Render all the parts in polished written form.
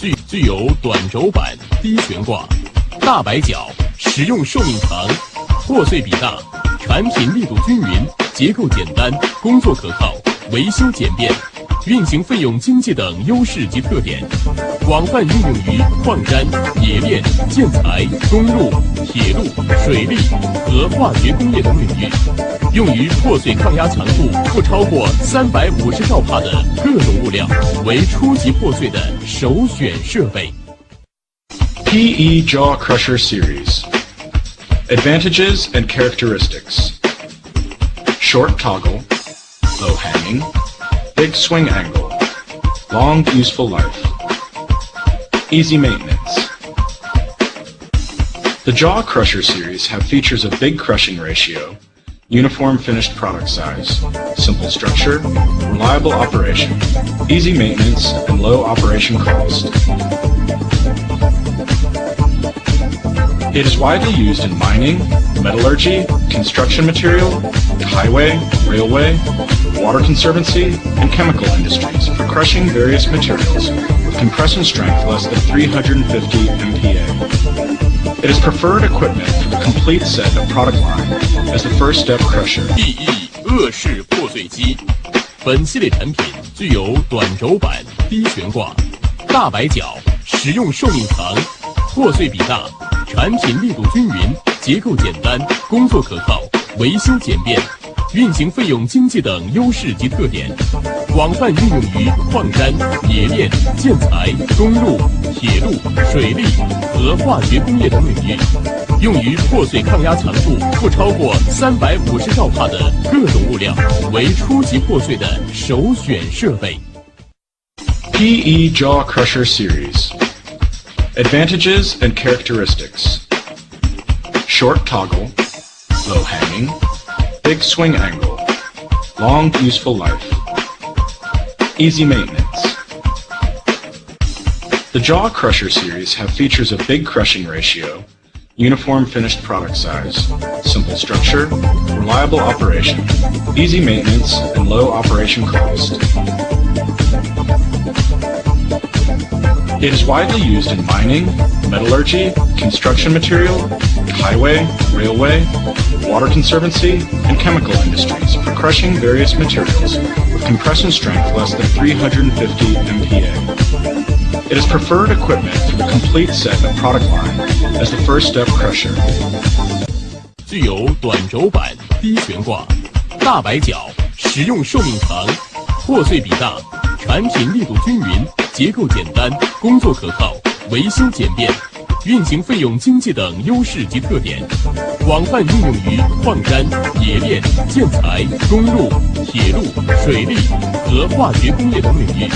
具有短轴板、低悬挂、大摆脚，使用寿命长，破碎比大，产品力度均匀，结构简单，工作可靠，维修简便，运行费用经济等优势及特点，广泛应用于矿山、冶炼、建材、公路、铁路、水利和化学工业等领域，用于破碎抗压强度不超过350兆帕的各种物料，为初级破碎的首选设备。PE Jaw Crusher Series. Advantages and characteristics. Short toggle, low hanging, big swing angle, long useful life, easy maintenance. The Jaw Crusher series have features of big crushing ratio, uniform finished product size, simple structure, reliable operation, easy maintenance, and low operation cost. It is widely used in mining, metallurgy, construction material, highway, railway, water conservancy, and chemical industries for crushing various materials with compression strength less than 350 MPa. It is preferred equipment for the complete set of product line as the first step crusher. PE 恶式破碎机，本系列产品具有短轴板、低悬挂、大摆脚，使用寿命长，破碎比大，产品力度均匀，结构简单，工作可靠，维修简便，运行费用经济等优势及特点，广泛运用于矿山、冶炼、建材、公路、铁路、水利和化学工业等领域，用于破碎抗压强度不超过350兆帕的各种物料，为初级破碎的首选设备。PE Jaw Crusher Series. Advantages and characteristics. Short toggle, low hanging, big swing angle, long useful life, easy maintenance. The Jaw Crusher series have features of big crushing ratio, uniform finished product size, simple structure, reliable operation, easy maintenance, and low operation cost. It is widely used in mining, metallurgy, construction material, highway, railway, water conservancy, and chemical industries for crushing various materials with compression strength less than 350 MPa. It is preferred equipment for the complete set of product line as the first step crusher. 具有短轴板、低悬挂、大摆脚，使用寿命长，破碎比大，产品力度均匀，结构简单，工作可靠，维修简便，运行费用经济等优势及特点，广泛应用于矿山、冶炼、建材、公路、铁路、水利和化学工业等领域，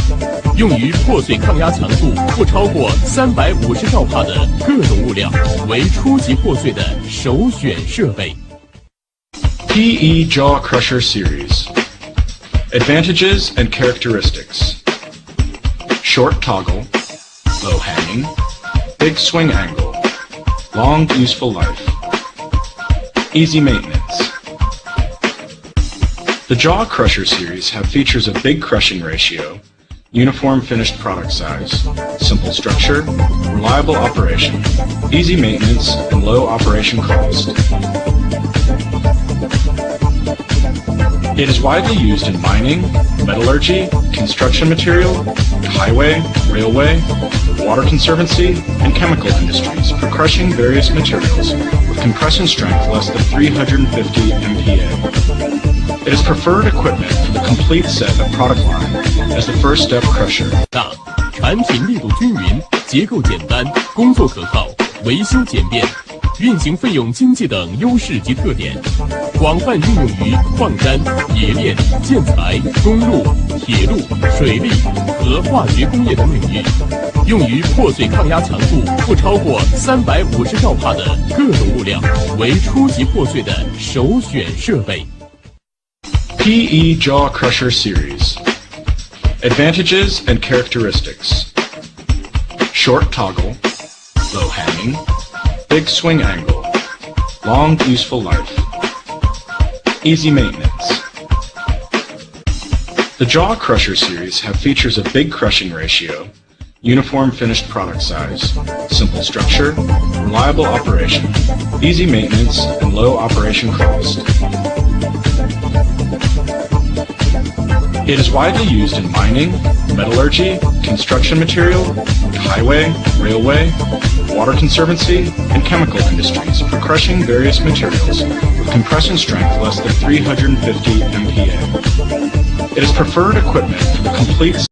用于破碎抗压强度不超过350兆帕的各种物料，为初级破碎的首选设备。PE Jaw Crusher Series. Advantages and characteristics. Short toggle, low hanging, big swing angle, long useful life, easy maintenance. The Jaw Crusher series have features of big crushing ratio, uniform finished product size, simple structure, reliable operation, easy maintenance, and low operation cost. It is widely used in mining, metallurgy, construction material, highway, railway, water conservancy, and chemical industries for crushing various materials with compression strength less than 350 MPa. It is preferred equipment for the complete set of product line as the first step crusher. 大，产品力度均匀，结构简单，工作可靠，维修简便，运行费用经济等优势及特点，广泛运用于矿山、冶炼、建材、公路、铁路、水利和化学工业等领域，用于破碎抗压强度不超过350兆帕的各种物料，为初级破碎的首选设备。PE Jaw Crusher Series. Advantages and characteristics. Short toggle, low hanging, big swing angle, long useful life, easy maintenance. The Jaw Crusher series have features of big crushing ratio, uniform finished product size, simple structure, reliable operation, easy maintenance, and low operation cost. It is widely used in mining, metallurgy, construction material, highway, railway, water conservancy, and chemical industries for crushing various materials with compression strength less than 350 MPa. It is preferred equipment for the complete